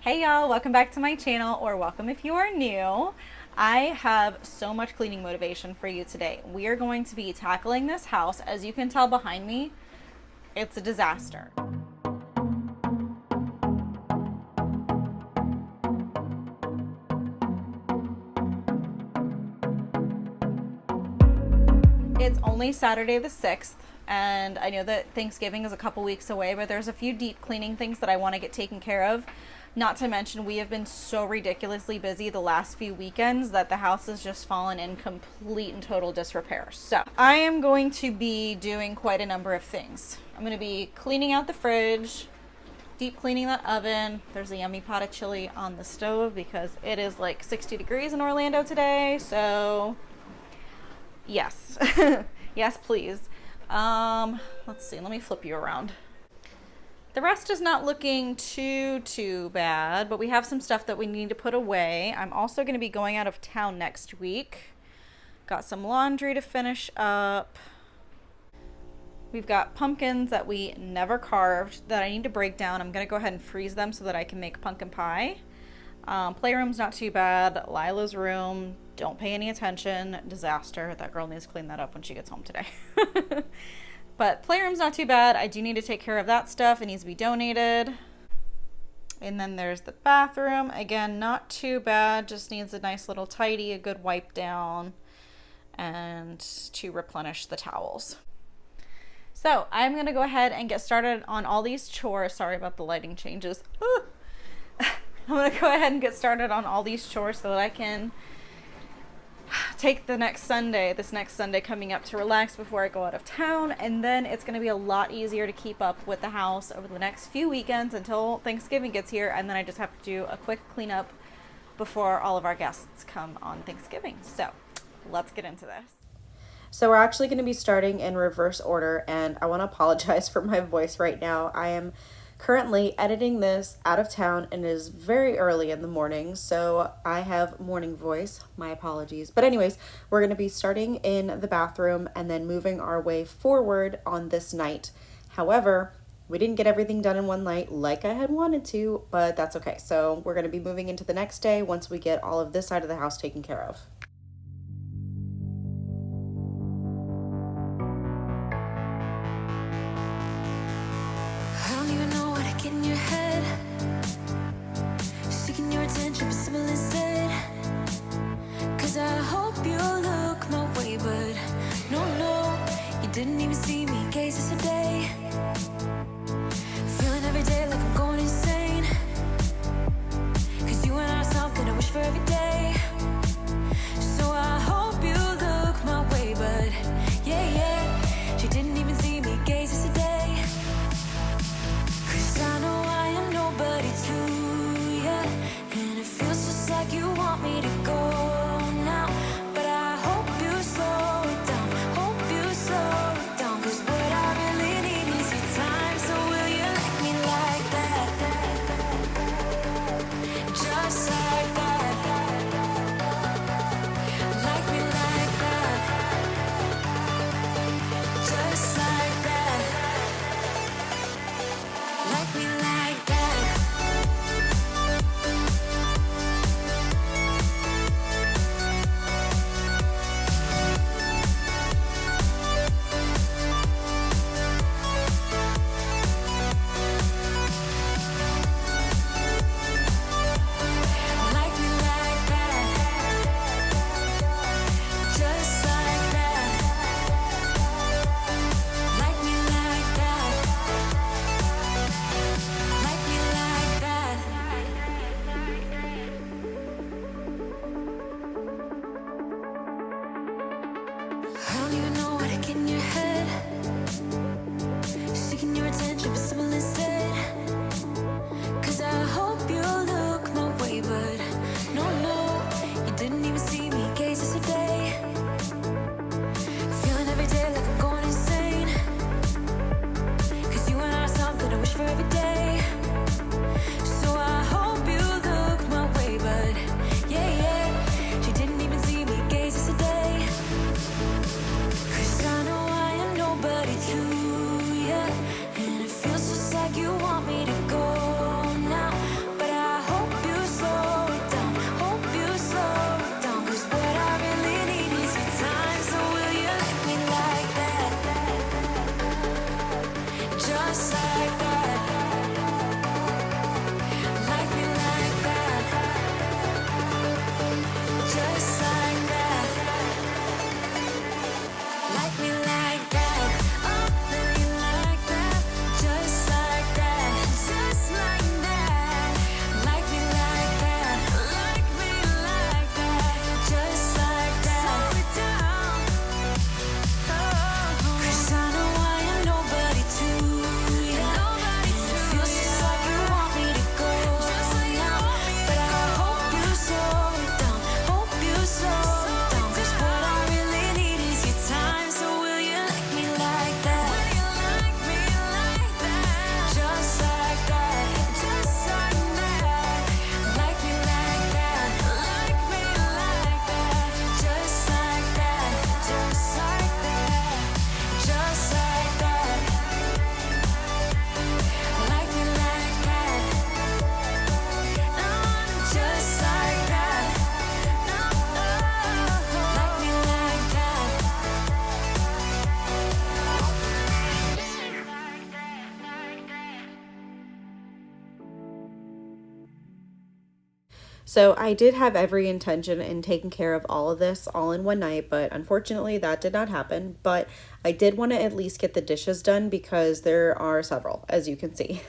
Hey y'all, welcome back to my channel, or welcome if you are new. I have so much cleaning motivation for you today. We are going to be tackling this house. As you can tell behind me, it's a disaster. It's only Saturday the 6th, and I know that Thanksgiving is a couple weeks away, but there's a few deep cleaning things that I want to get taken care of. Not to mention, we have been so ridiculously busy the last few weekends that the house has just fallen in complete and total disrepair. So I am going to be doing quite a number of things. I'm going to be cleaning out the fridge, deep cleaning that oven. There's a yummy pot of chili on the stove because it is like 60 degrees in Orlando today. So yes, yes, please. Let's see, let me flip you around. The rest is not looking too bad, but we have some stuff that we need to put away. I'm also going to be going out of town next week. Got some laundry to finish up. We've got pumpkins that we never carved that I need to break down. I'm going to go ahead and freeze them so that I can make pumpkin pie. Playroom's not too bad. Lila's room, don't pay any attention. Disaster. That girl needs to clean that up when she gets home today. But playroom's not too bad. I do need to take care of that stuff. It needs to be donated. And then there's the bathroom. Again, not too bad. Just needs a nice little tidy, a good wipe down, and to replenish the towels. So I'm going to go ahead and get started on all these chores. Sorry about the lighting changes. I'm going to go ahead and get started on all these chores so that I can take this next Sunday coming up to relax before I go out of town, and then it's going to be a lot easier to keep up with the house over the next few weekends until Thanksgiving gets here, and then I just have to do a quick cleanup before all of our guests come on Thanksgiving. So let's get into this. So we're actually going to be starting in reverse order, and I want to apologize for my voice right now. I am currently editing this out of town and it is very early in the morning, so I have morning voice. My apologies. But anyways, we're going to be starting in the bathroom and then moving our way forward on this night. However, we didn't get everything done in one night like I had wanted to, but that's okay. So we're going to be moving into the next day once we get all of this side of the house taken care of. Didn't even see me, gazes a day. Feeling every day like I'm going insane. Cause you and I are something I wish for every day. So I did have every intention in taking care of all of this all in one night, but unfortunately that did not happen. But I did want to at least get the dishes done because there are several, as you can see.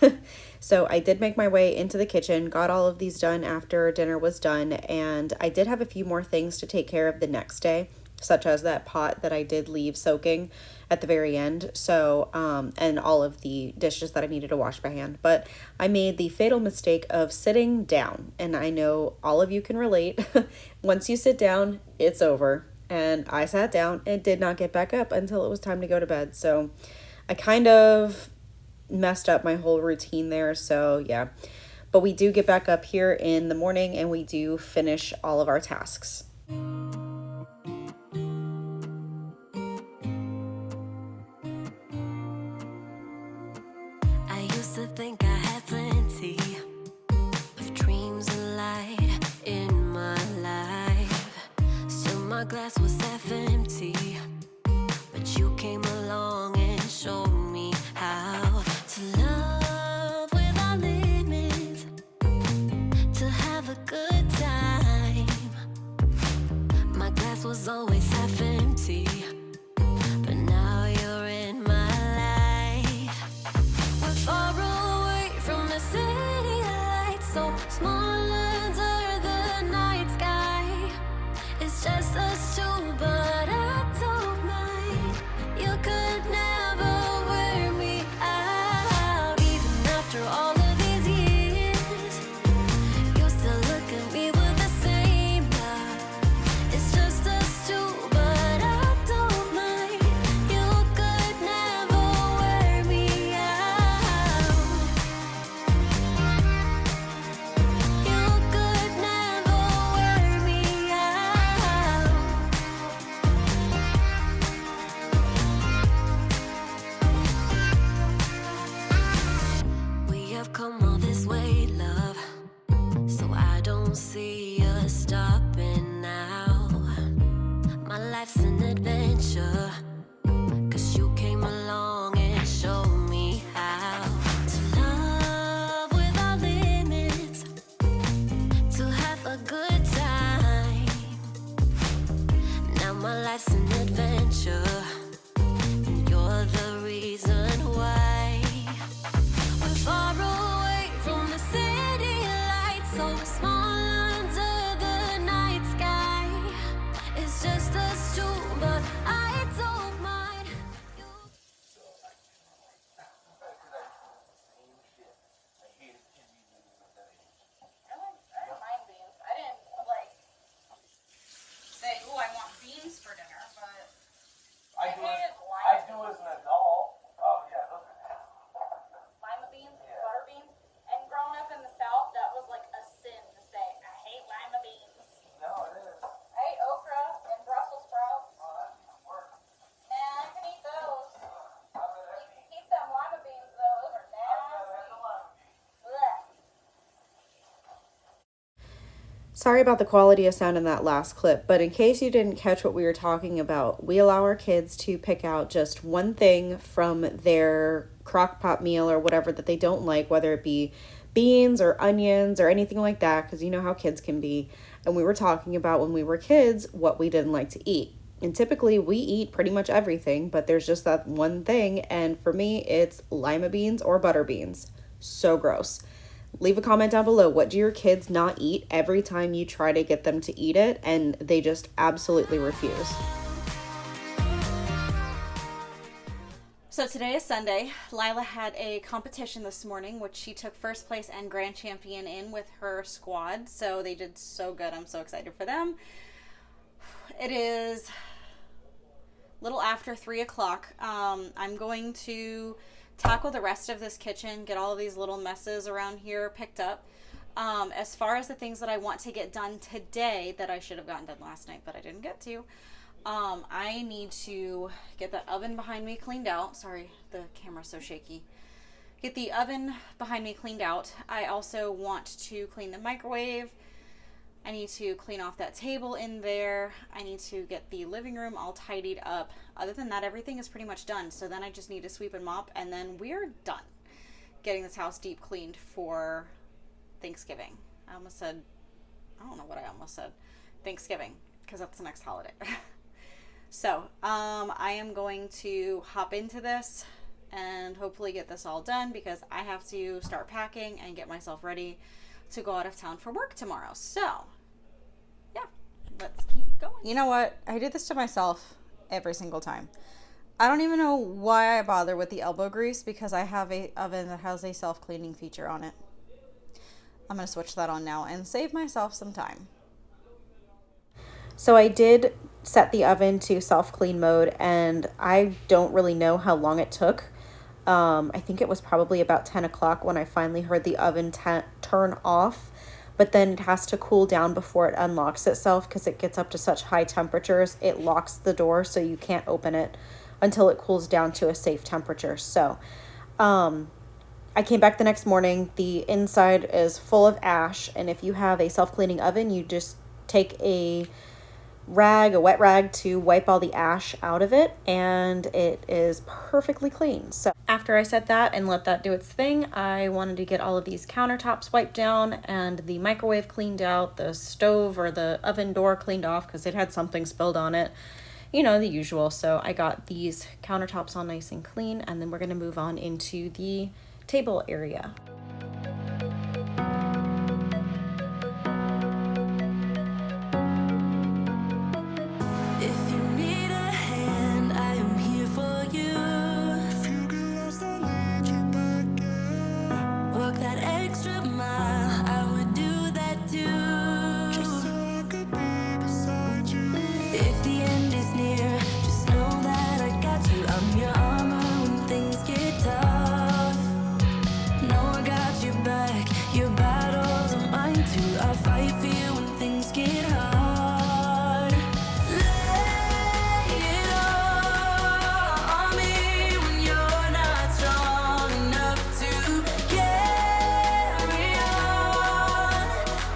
So I did make my way into the kitchen, got all of these done after dinner was done, and I did have a few more things to take care of the next day, such as that pot that I did leave soaking at the very end. So, and all of the dishes that I needed to wash by hand. But I made the fatal mistake of sitting down, and I know all of you can relate. Once you sit down, it's over. And I sat down and did not get back up until it was time to go to bed. So I kind of messed up my whole routine there. So yeah, but we do get back up here in the morning and we do finish all of our tasks. I used to think I had plenty of dreams and light in my life. Still my glass was half empty, but you came along and showed me how to love without limits, to have a good time. My glass was always half empty, but now you're in my life. We're far away from the city lights, so small under the night sky. It's just us two, but I don't mind. You could never wear me out. Even after all of these years, you still look at me with the same love. It's just us two, but I don't mind. You could never wear me out. You could never wear me out. We have come all this way, love, so I don't see us stopping now. My life's an adventure, 'cause you came along and showed me how to love without limits, to have a good time. Now my life's an adventure, and you're the reason why. We're far away from the city lights, so small under the night sky. It's just us two, but I don't mind. I don't mind beans. I didn't like say, "Oh, I want beans for dinner," but I I do hated as lima an adult. Oh yeah, those are lima beans, Yeah. butter beans, and growing up in the South, that was like a sin to say, "I hate lima beans." no, it is. I ate okra and Brussels sprouts. Oh, that's even worse. Man, I can eat those. I'd rather have beans. Keep them lima beans though; those are I'd rather have the nasty. lima beans. Blech. Sorry about the quality of sound in that last clip, but in case you didn't catch what we were talking about, we allow our kids to pick out just one thing from their crock pot meal or whatever that they don't like, whether it be beans or onions or anything like that, because you know how kids can be. And we were talking about when we were kids what we didn't like to eat. And typically we eat pretty much everything, but there's just that one thing, and for me it's lima beans or butter beans. So gross. Leave a comment down below. What do your kids not eat every time you try to get them to eat it and they just absolutely refuse? So today is Sunday. Lila had a competition this morning, which she took first place and grand champion in with her squad. So they did so good. I'm so excited for them. It is a little after 3 o'clock. I'm going to tackle the rest of this kitchen, get all of these little messes around here picked up. As far as the things that I want to get done today that I should have gotten done last night, but I didn't get to, I need to get that oven behind me cleaned out. Sorry, the camera's so shaky. Get the oven behind me cleaned out. I also want to clean the microwave. I need to clean off that table in there. I need to get the living room all tidied up. Other than that, everything is pretty much done. So then I just need to sweep and mop, and then we're done getting this house deep cleaned for Thanksgiving. I almost said I don't know what I almost said. Thanksgiving, because that's the next holiday. So, I am going to hop into this and hopefully get this all done because I have to start packing and get myself ready to go out of town for work tomorrow. So, yeah, let's keep going. You know what? I do this to myself every single time. I don't even know why I bother with the elbow grease because I have a oven that has a self-cleaning feature on it. I'm going to switch that on now and save myself some time. So I did set the oven to self-clean mode, and I don't really know how long it took. I think it was probably about 10 o'clock when I finally heard the oven turn off, but then it has to cool down before it unlocks itself because it gets up to such high temperatures. It locks the door so you can't open it until it cools down to a safe temperature. So I came back the next morning. The inside is full of ash, and if you have a self-cleaning oven, you just take a wet rag to wipe all the ash out of it, and it is perfectly clean. So after I set that and let that do its thing, I wanted to get all of these countertops wiped down and the microwave cleaned out, the stove or the oven door cleaned off because it had something spilled on it. You know, the usual. So I got these countertops all nice and clean, and then we're going to move on into the table area. If you need a hand, I am here for you. If you get lost, I'll lead you back, yeah. Walk that extra mile, I would do that too. Just so I could be beside you. If the end is near, just know that I got you. I'm your armor when things get tough. No, I got your back. Your battles are mine too. I'll fight for you when things get hard. Lay it all on me when you're not strong enough to carry on.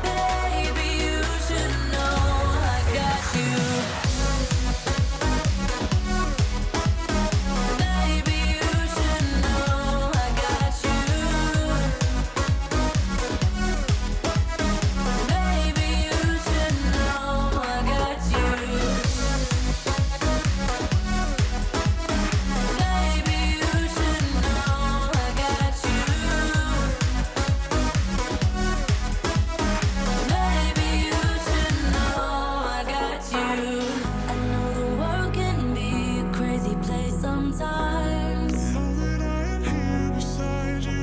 Baby, you should know I got you. Baby, you should know I got you. Baby, you should know I got you. Baby, you should know I got you. Baby, you should know I got you. I know the world can be a crazy place sometimes. Know that I am here beside you.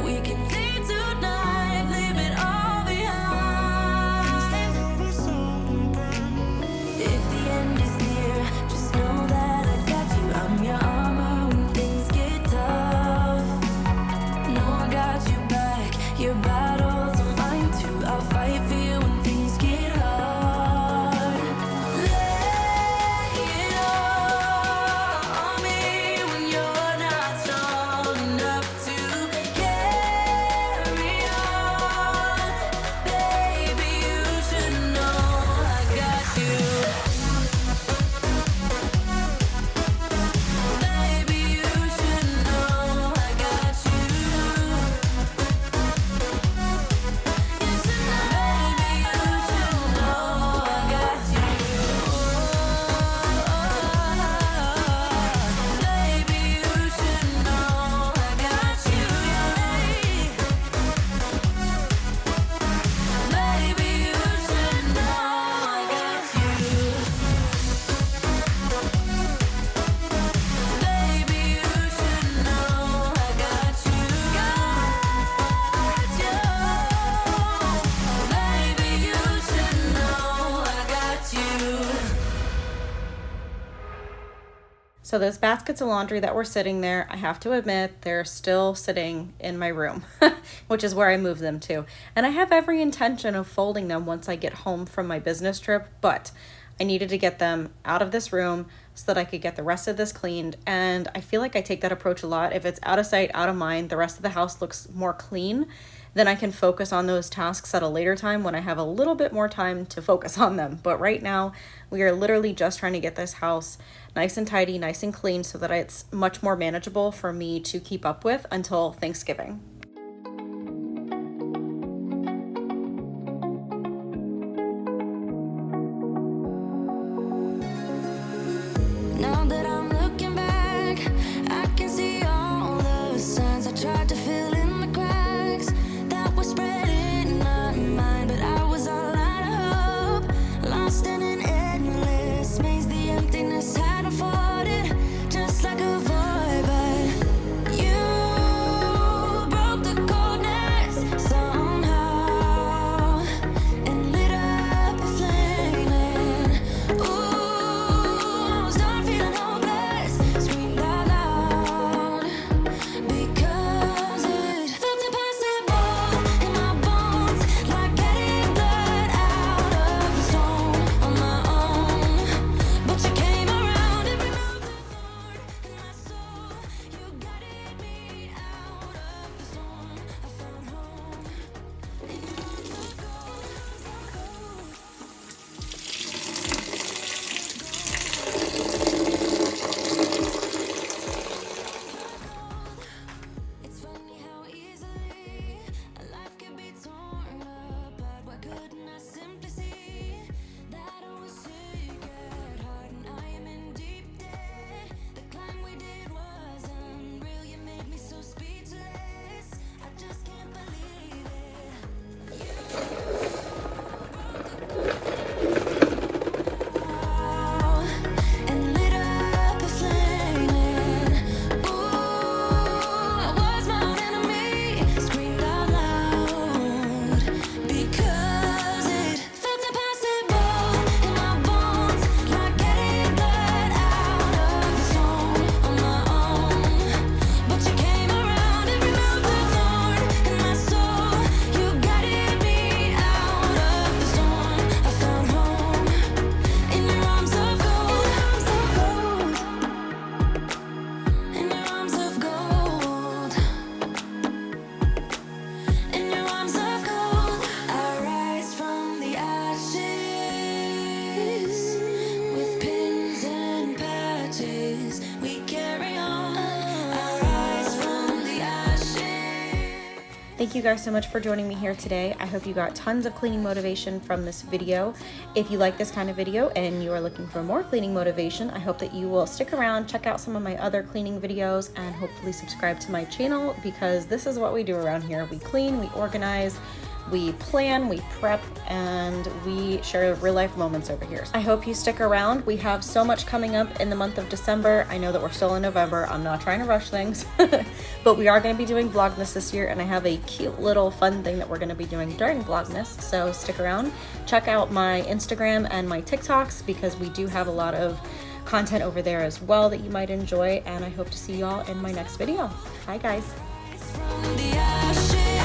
We can leave tonight, leave it all behind. If the end is near, just know that I got you. I'm your armor when things get tough. No, I got you back. Your battles are mine too. I'll fight for you when things get hard. Lay it all on me when you're not strong enough to carry on. Baby, you should know I got you. Baby, you should know I got you. You should know, baby, you should know I got you. Baby, you should know I got you. Baby, you should know I got you. Baby, you should know I got you. Got you. Baby, you should know I got you. So those baskets of laundry that were sitting there, I have to admit, they're still sitting in my room, which is where I moved them to. And I have every intention of folding them once I get home from my business trip, but I needed to get them out of this room so that I could get the rest of this cleaned. And I feel like I take that approach a lot. If it's out of sight, out of mind, the rest of the house looks more clean, then I can focus on those tasks at a later time when I have a little bit more time to focus on them. But right now, we are literally just trying to get this house nice and tidy, nice and clean so that it's much more manageable for me to keep up with until Thanksgiving. Thank you guys so much for joining me here today. I hope you got tons of cleaning motivation from this video. If you like this kind of video and you are looking for more cleaning motivation, I hope that you will stick around, check out some of my other cleaning videos, and hopefully subscribe to my channel, because this is what we do around here. We clean, we organize, we plan, we prep, and we share real life moments over here. I hope you stick around. We have so much coming up in the month of December. I know that we're still in November. I'm not trying to rush things, but we are going to be doing Vlogmas this year, and I have a cute little fun thing that we're going to be doing during Vlogmas. So stick around. Check out my Instagram and my TikToks, because we do have a lot of content over there as well that you might enjoy, and I hope to see y'all in my next video. Bye guys. From the ashes.